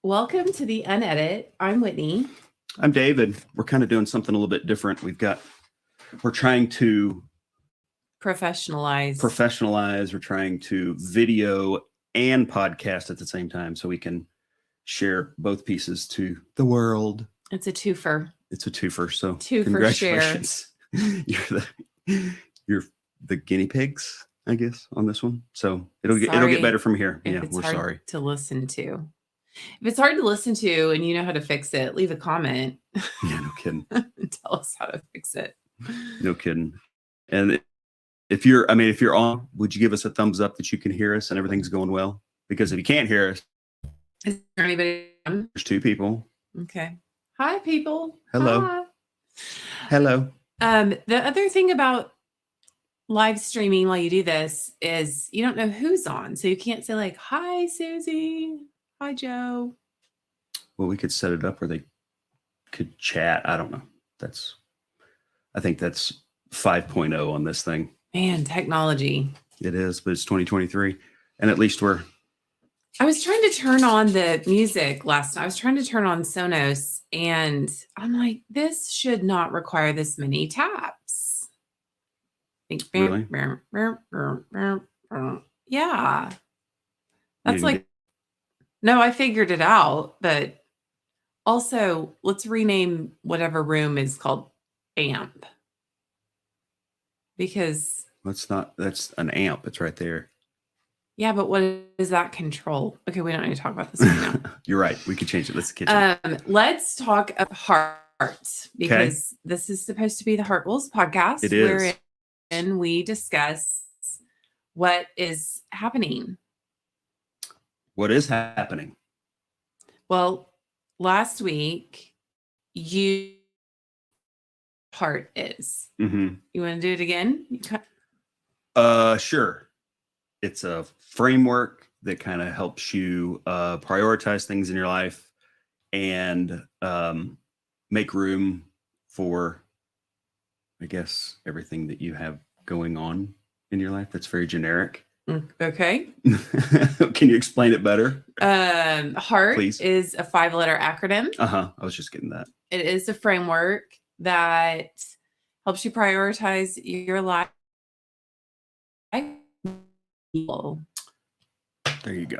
Welcome to the Unedit. I'm Whitney. I'm David. We're kind of doing something a little bit different. We're trying to professionalize. We're trying to video and podcast at the same time so we can share both pieces to the world. It's a twofer. So congratulations. You're the guinea pigs, I guess, on this one. So it'll get better from here. Yeah, we're sorry to listen to. If it's hard to listen to and you know how to fix it, leave a comment. Yeah, no kidding. Tell us how to fix it. No kidding. And if you're on, would you give us a thumbs up that you can hear us and everything's going well? Because if you can't hear us, is there anybody on? There's two people. Okay. Hi, people. Hello. Hi. Hello. The other thing about live streaming while you do this is you don't know who's on. So you can't say like, hi, Susie. Hi, Joe. Well, we could set it up where they could chat. I don't know. I think that's 5.0 on this thing. Man, technology. It is, but it's 2023. And at least I was trying to turn on the music last night. I was trying to turn on Sonos and I'm like, this should not require this many taps. Really? Yeah. That's like, no, I figured it out, but also let's rename whatever room is called amp. Because that's an amp. It's right there. Yeah, but what does that control? Okay, we don't need to talk about this right now. You're right. We could change it. Let's get it. Let's talk about heart because this is supposed to be the Heart Wolves podcast. It is. Wherein we discuss what is happening. What is happening? Well, last week, heart is. Mm-hmm. You want to do it again? Sure. It's a framework that kind of helps you prioritize things in your life and make room for, I guess, everything that you have going on in your life. That's very generic. Okay. Can you explain it better? HEART Please. Is a 5-letter acronym. I was just getting that. It is a framework that helps you prioritize your life. There you go.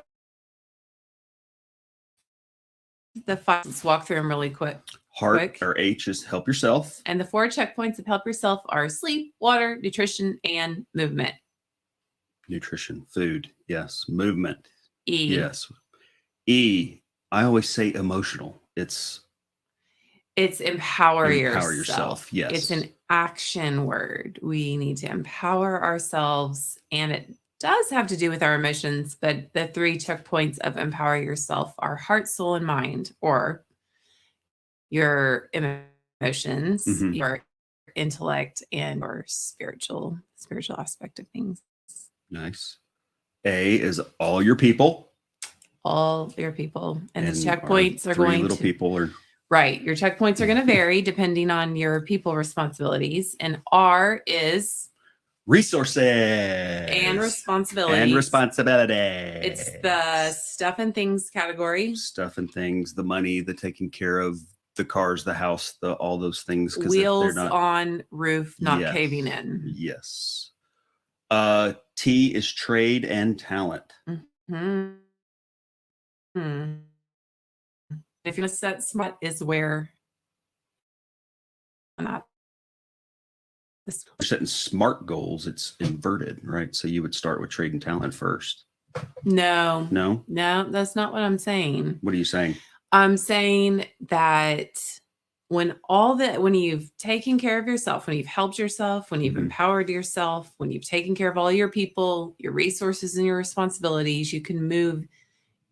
Let's walk through them really quick. HEART, or H, is help yourself. And the 4 checkpoints of help yourself are sleep, water, nutrition, and movement. Nutrition, food, yes. Movement, E. Yes. E, I always say emotional. It's empower yourself. Yes. It's an action word. We need to empower ourselves, and it does have to do with our emotions, but the 3 checkpoints of empower yourself are heart, soul, and mind, or your emotions, your intellect, and your spiritual aspect of things. Nice. A is all your people. All your people. And the checkpoints are going little people are right. Your checkpoints are going to vary depending on your people responsibilities. And R is resources and responsibilities. It's the stuff and things category. Stuff and things, the money, the taking care of, the cars, the house, all those things. Wheels on roof, not caving in. Yes. T is trade and talent. Mm-hmm. If you set smart is where you're setting SMART goals, it's inverted, right? So you would start with trade and talent first. No, No, that's not what I'm saying. What are you saying? I'm saying that when you've taken care of yourself, when you've helped yourself, when you've empowered yourself, when you've taken care of all your people, your resources, and your responsibilities, you can move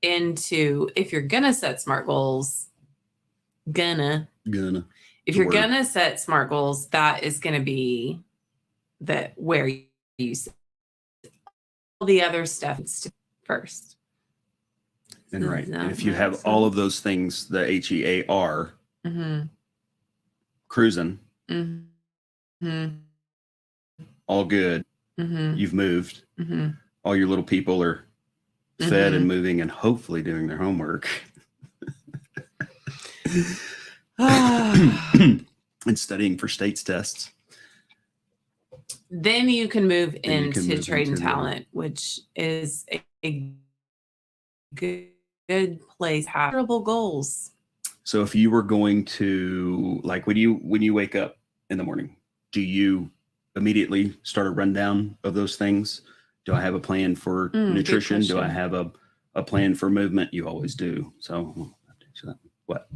into, if you're gonna set SMART goals, if you're gonna set SMART goals, that is gonna be where you set all the other stuff first. And right. And if you have all of those things, the HEAR, cruising, all good, you've moved, all your little people are fed and moving and hopefully doing their homework. And studying for states tests. Then you can move Then you can into move trade into and the- talent, which is a good place. Terrible goals. So if you were going to, like, when you wake up in the morning, do you immediately start a rundown of those things? Do I have a plan for nutrition? Do I have a plan for movement? You always do. So what?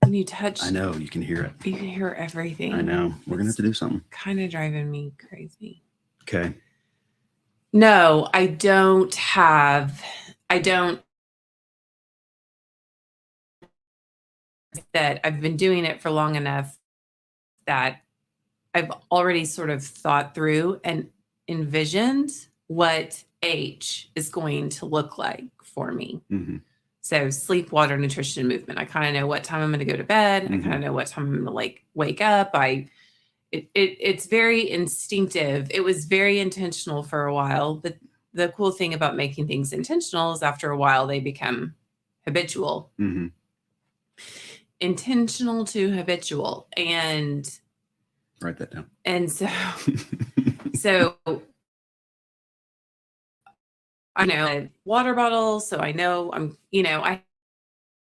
When you touch, I know you can hear it. You can hear everything. I know. We're gonna have to do something. Kind of driving me crazy. Okay. No, I don't. That I've been doing it for long enough that I've already sort of thought through and envisioned what H is going to look like for me. Mm-hmm. So sleep, water, nutrition, movement. I kind of know what time I'm going to go to bed. I kind of know what time I'm going to like wake up. It's very instinctive. It was very intentional for a while, but the cool thing about making things intentional is after a while they become habitual. Mm-hmm. Intentional to habitual. And write that down. And so I know a water bottle, so I know I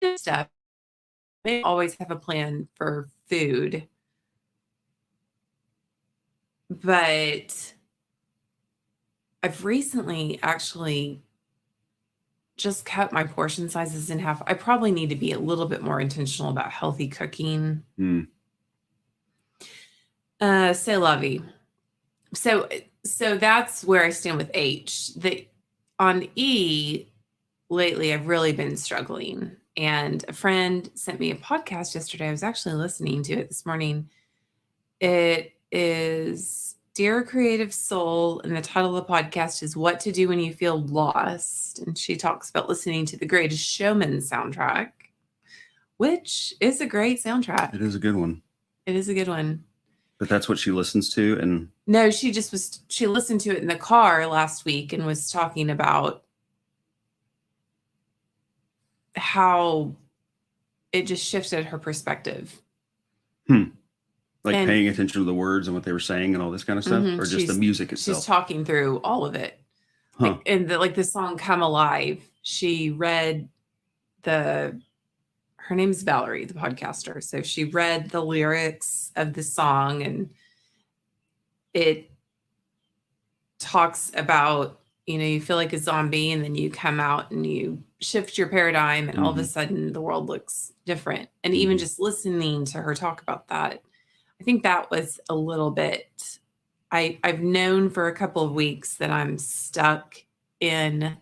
do stuff. I always have a plan for food. But I've recently actually just cut my portion sizes in half. I probably need to be a little bit more intentional about healthy cooking. C'est la vie. So that's where I stand with H. On E, lately, I've really been struggling. And a friend sent me a podcast yesterday. I was actually listening to it this morning. It is Dear Creative Soul, and the title of the podcast is What to Do When You Feel Lost. And she talks about listening to the Greatest Showman soundtrack, which is a great soundtrack. It is a good one. It is a good one. But that's what she listens to, and no, she listened to it in the car last week and was talking about how it just shifted her perspective. Like paying attention to the words and what they were saying and all this kind of stuff, or just the music itself. She's talking through all of it. Like, and the song Come Alive, she read her name's Valerie, the podcaster. So she read the lyrics of the song, and it talks about, you feel like a zombie and then you come out and you shift your paradigm and all of a sudden the world looks different. And even just listening to her talk about that, I think that was a little bit, I've known for a couple of weeks that I'm stuck in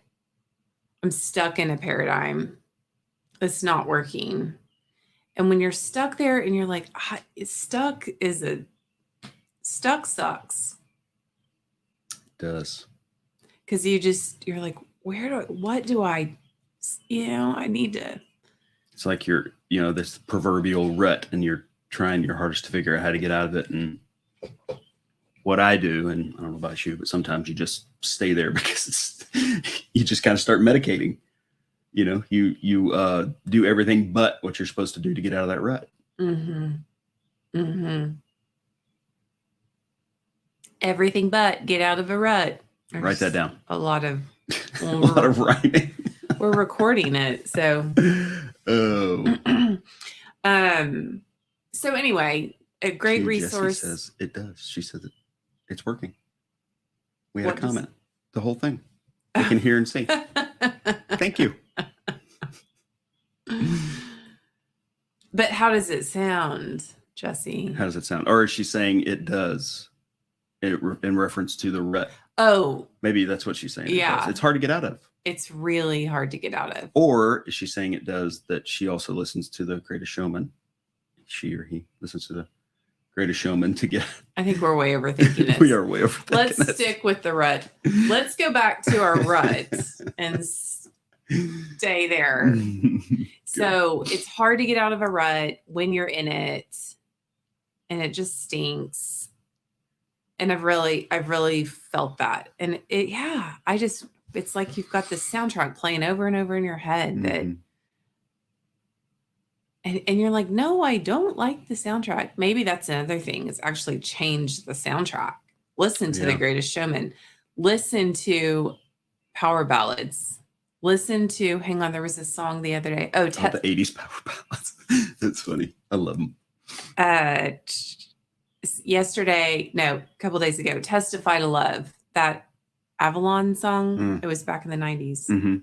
a paradigm that's not working. And when you're stuck there and you're like, stuck sucks. It does. Because you're like, I need to. It's like you're, this proverbial rut, and you're trying your hardest to figure out how to get out of it. And what I do, and I don't know about you, but sometimes you just stay there because you just kind of start medicating. You do everything but what you're supposed to do to get out of that rut. Everything but get out of a rut. Write that down. A lot of writing. We're recording it, so. Oh. So anyway, a great resource. Jessie says it does. She says it's working. We had a comment. The whole thing. I can hear and see. Thank you. But how does it sound, Jessie? How does it sound? Or is she saying it does in reference to the rut? Oh. Maybe that's what she's saying. Yeah. It's hard to get out of. It's really hard to get out of. Or is she saying it does that she also listens to the Greatest Showman? She or he listens to the Greatest Showman to get. I think we're way overthinking it. We are way overthinking it. Let's stick with the rut. Let's go back to our rut and stay there. So it's hard to get out of a rut when you're in it, and it just stinks. And I've really felt that. And it's like you've got this soundtrack playing over and over in your head that, and you're like, no, I don't like the soundtrack. Maybe that's another thing, is actually change the soundtrack. Listen to The Greatest Showman. Listen to power ballads. Listen to, hang on, there was a song the other day. Oh, the 80s power ballads. That's funny. I love them. Yesterday, no, a couple days ago, Testify to Love, that Avalon song. It was back in the 90s.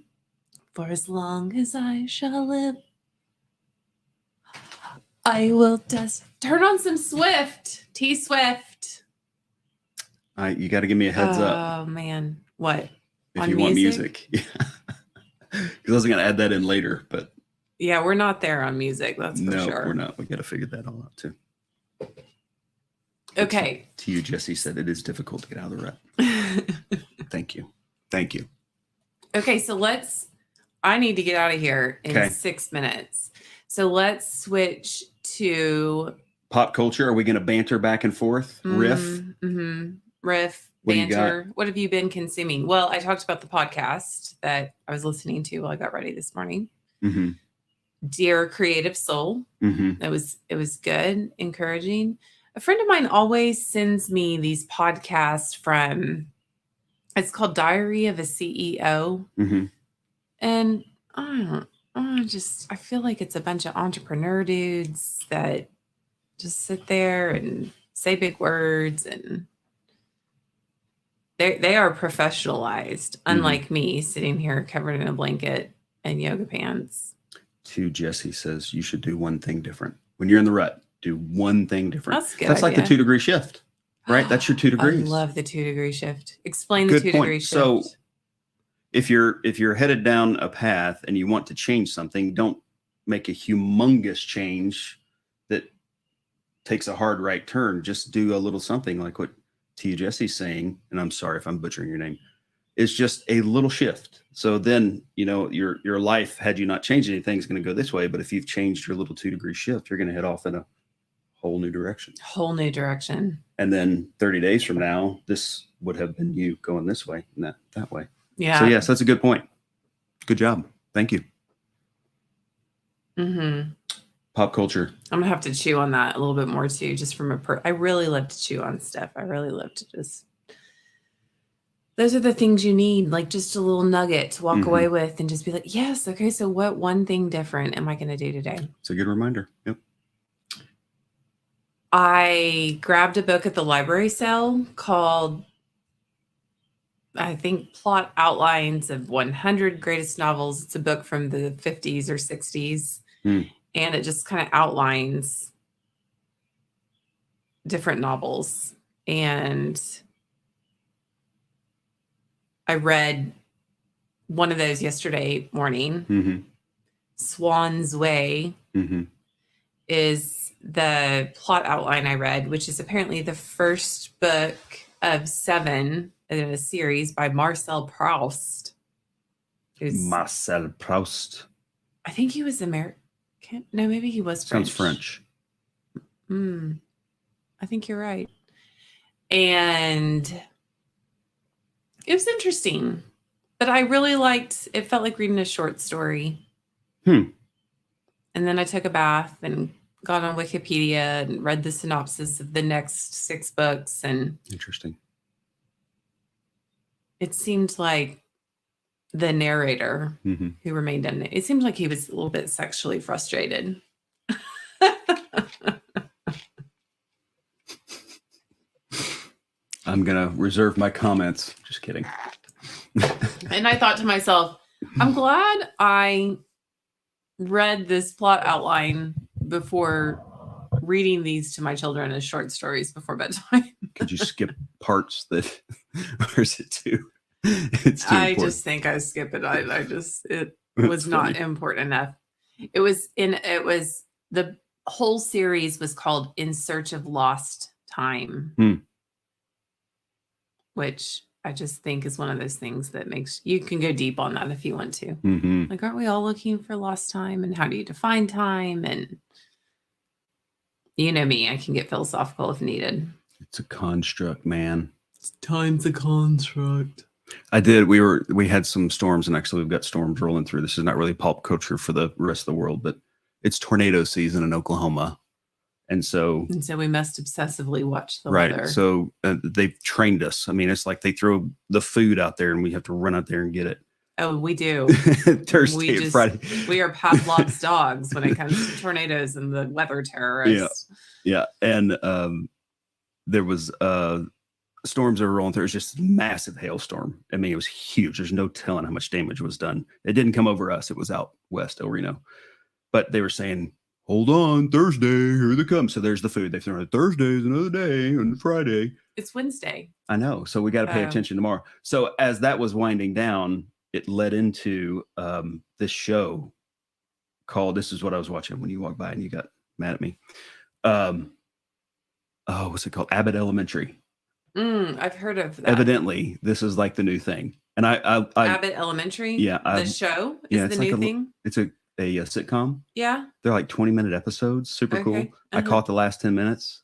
For as long as I shall live, I will turn on some Swift. T Swift. You got to give me a heads up. Oh man, what? If you want music. Yeah. Because I was going to add that in later, but yeah, we're not there on music. That's for sure. No, we're not. We got to figure that all out too. Okay. To you, Jesse said it is difficult to get out of the rut. Thank you. Thank you. Okay, so I need to get out of here in 6 minutes. So let's switch to pop culture. Are we going to banter back and forth? Riff? Riff, banter. What have you been consuming? Well, I talked about the podcast that I was listening to while I got ready this morning. Dear Creative Soul. It was good, encouraging. A friend of mine always sends me these podcasts from, it's called Diary of a CEO. And I feel like it's a bunch of entrepreneur dudes that just sit there and say big words, and they are professionalized, unlike me sitting here covered in a blanket and yoga pants. Jesse says you should do one thing different. When you're in the rut, do one thing different. That's good. That's like the 2-degree shift, right? That's your 2 degrees. I love the 2-degree shift. Explain the 2-degree shift. So if you're headed down a path and you want to change something, don't make a humongous change that takes a hard right turn. Just do a little something like what T. Jesse's saying, and I'm sorry if I'm butchering your name. It's just a little shift. So then, your life, had you not changed anything, is going to go this way. But if you've changed your little 2-degree shift, you're going to head off in a whole new direction. And then 30 days from now, this would have been you going this way and that way. Yeah. So yes, that's a good point. Good job. Thank you. Pop culture. I'm gonna have to chew on that a little bit more too, just from I really love to chew on stuff. I really love to just, those are the things you need, like just a little nugget to walk away with and just be like, yes, okay, so what one thing different am I going to do today? It's a good reminder. Yep. I grabbed a book at the library sale called, I think, Plot Outlines of 100 Greatest Novels. It's a book from the 50s or 60s. And it just kind of outlines different novels. And I read one of those yesterday morning. Swan's Way is the plot outline I read, which is apparently the first book of 7 in a series by Marcel Proust. Marcel Proust. I think he was American. No, maybe he was French. Sounds French. I think you're right. And it was interesting, but I really liked, it felt like reading a short story. And then I took a bath and got on Wikipedia and read the synopsis of the next 6 books. And interesting. It seemed like the narrator who remained unnamed, it seemed like he was a little bit sexually frustrated. I'm going to reserve my comments. Just kidding. And I thought to myself, I'm glad I read this plot outline before reading these to my children as short stories before bedtime. Could you skip parts that, or is it too? It's too important. Just think I skip it. It was not important enough. It was the whole series was called In Search of Lost Time, which I just think is one of those things that makes, you can go deep on that if you want to. Like, aren't we all looking for lost time? And how do you define time? And you know me, I can get philosophical if needed. It's a construct, man. Time's a construct. I did. We had some storms, and actually we've got storms rolling through. This is not really pop culture for the rest of the world, but it's tornado season in Oklahoma. And so we must obsessively watch the right. weather. So they've trained us. I mean, it's like they throw the food out there and we have to run out there and get it. Oh, we do. Thursday and Friday. We are Pavlov's dogs when it comes to tornadoes and the weather terrorists. Yeah. And there was storms that were rolling through. It was just a massive hailstorm. I mean, it was huge. There's no telling how much damage was done. It didn't come over us. It was out west, El Reno. But they were saying, hold on, Thursday, here they come. So there's the food. They've thrown it. Thursday's another day, and Friday. It's Wednesday. I know. So we got to pay attention tomorrow. So as that was winding down, it led into this show called, this is what I was watching when you walked by and you got mad at me. What's it called? Abbott Elementary. I've heard of that. Evidently, this is like the new thing. And I Abbott Elementary? Yeah. The show is the new thing? It's a sitcom. Yeah. They're like 20-minute episodes. Super cool. I caught the last 10 minutes.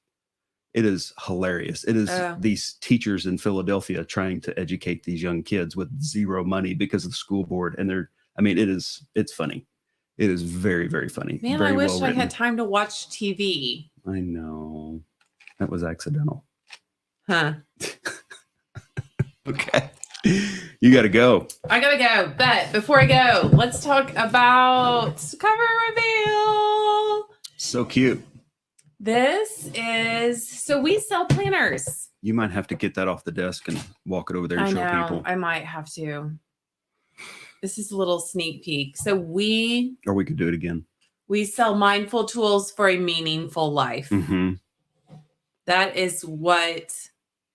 It is hilarious. It is these teachers in Philadelphia trying to educate these young kids with zero money because of the school board. And it's funny. It is very, very funny. Man, very I wish I had time to watch TV. I know. That was accidental. Huh. Okay. You got to go. I got to go. But before I go, let's talk about cover reveal. So cute. So we sell planners. You might have to get that off the desk and walk it over there and show people. I might have to. This is a little sneak peek. So or we could do it again. We sell mindful tools for a meaningful life. Mm-hmm. That is what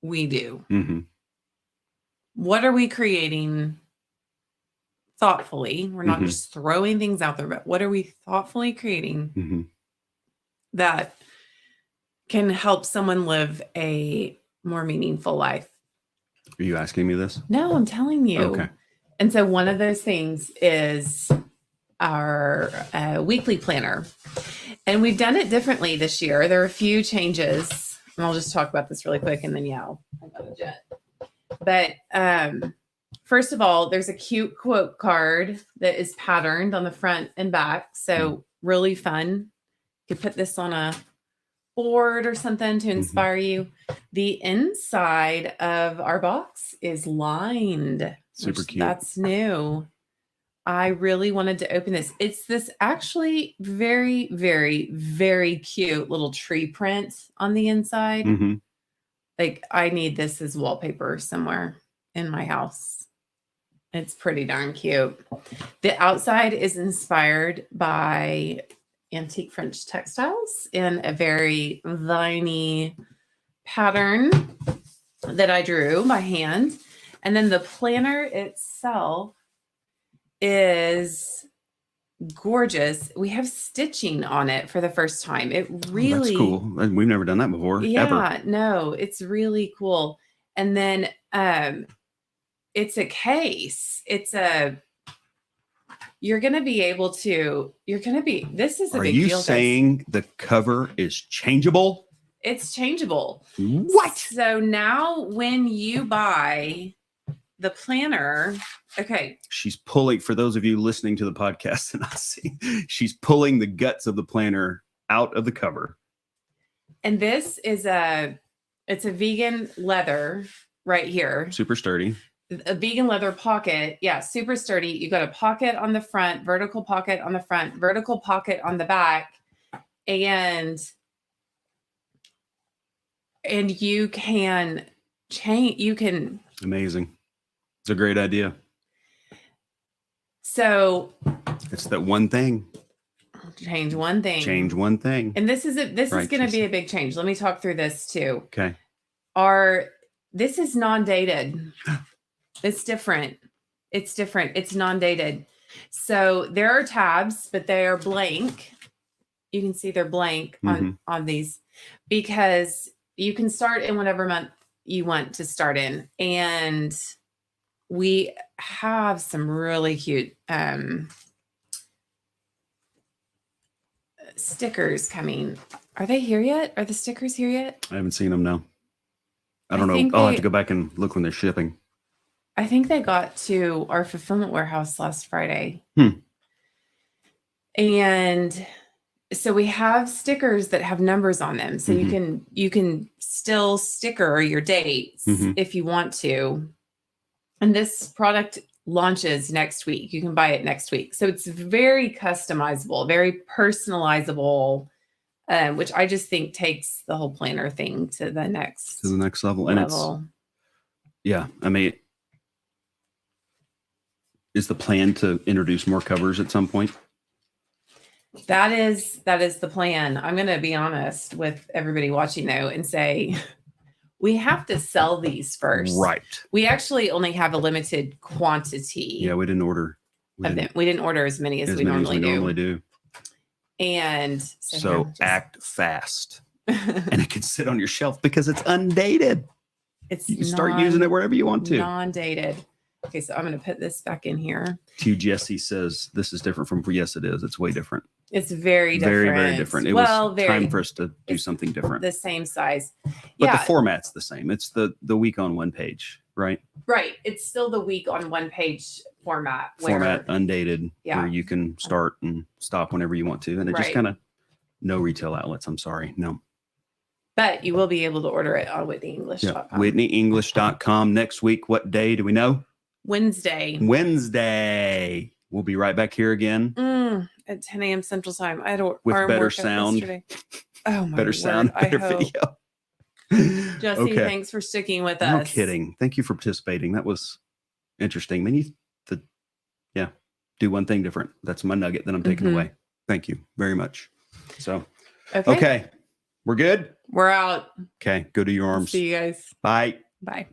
we do. Mm-hmm. What are we creating thoughtfully? We're not just throwing things out there, but what are we thoughtfully creating that can help someone live a more meaningful life? Are you asking me this? No, I'm telling you. Okay. And so one of those things is our weekly planner. And we've done it differently this year. There are a few changes. And I'll just talk about this really quick and then I got a jet. But first of all, there's a cute quote card that is patterned on the front and back. So really fun. You could put this on a board or something to inspire you. The inside of our box is lined. Super cute. That's new. I really wanted to open this. It's this actually very, very, very cute little tree print on the inside. Mm-hmm. Like I need this as wallpaper somewhere in my house. It's pretty darn cute. The outside is inspired by antique French textiles in a very viney pattern that I drew by hand. And then the planner itself is gorgeous. We have stitching on it for the first time. It really that's cool. We've never done that before. Yeah, ever. No, it's really cool. And then it's a case. You're going to be able to, this is a big deal. Are you saying the cover is changeable? It's changeable. What? So now when you buy the planner, okay. She's pulling, for those of you listening to the podcast and not seeing, she's pulling the guts of the planner out of the cover. And this is it's a vegan leather right here. Super sturdy. A vegan leather pocket. Yeah, super sturdy. You got a pocket on the front, vertical pocket on the front, vertical pocket on the back. And you can change, Amazing. It's a great idea. So it's that one thing. Change one thing. Change one thing. And this is going to be a big change. Let me talk through this too. Okay. This is non-dated. It's different. It's non-dated. So there are tabs, but they are blank. You can see they're blank on these because you can start in whatever month you want to start in. And we have some really cute stickers coming. Are they here yet? Are the stickers here yet? I haven't seen them, no. I don't know. I'll have to go back and look when they're shipping. I think they got to our fulfillment warehouse last Friday. And so we have stickers that have numbers on them. So you can still sticker your dates if you want to. And this product launches next week. You can buy it next week. So it's very customizable, very personalizable, which I just think takes the whole planner thing to the next level. And it's, yeah, I mean, is the plan to introduce more covers at some point? That is the plan. I'm going to be honest with everybody watching though and say we have to sell these first. Right. We actually only have a limited quantity. Yeah, we didn't order. We didn't order as many as we normally do. And so act fast. And it can sit on your shelf because it's undated. You can start using it wherever you want to. Non-dated. Okay, so I'm going to put this back in here. Jesse says this is different from, yes, it is. It's way different. It's very different. Very, very different. It was time for us to do something different. The same size. But the format's the same. It's the week on one page, right? Right. It's still the week on one page format. Format, undated, where you can start and stop whenever you want to. And it just kind of, no retail outlets. I'm sorry. No. But you will be able to order it on WhitneyEnglish.com. Yeah, WhitneyEnglish.com. Next week, what day do we know? Wednesday. We'll be right back here again at 10 a.m. Central Time. I had a with better sound. Oh my better sound, better video. Jesse, thanks for sticking with us. No kidding. Thank you for participating. That was interesting. We need to, do one thing different. That's my nugget that I'm taking away. Thank you very much. So, okay. We're good. We're out. Okay. Go to your arms. See you guys. Bye. Bye.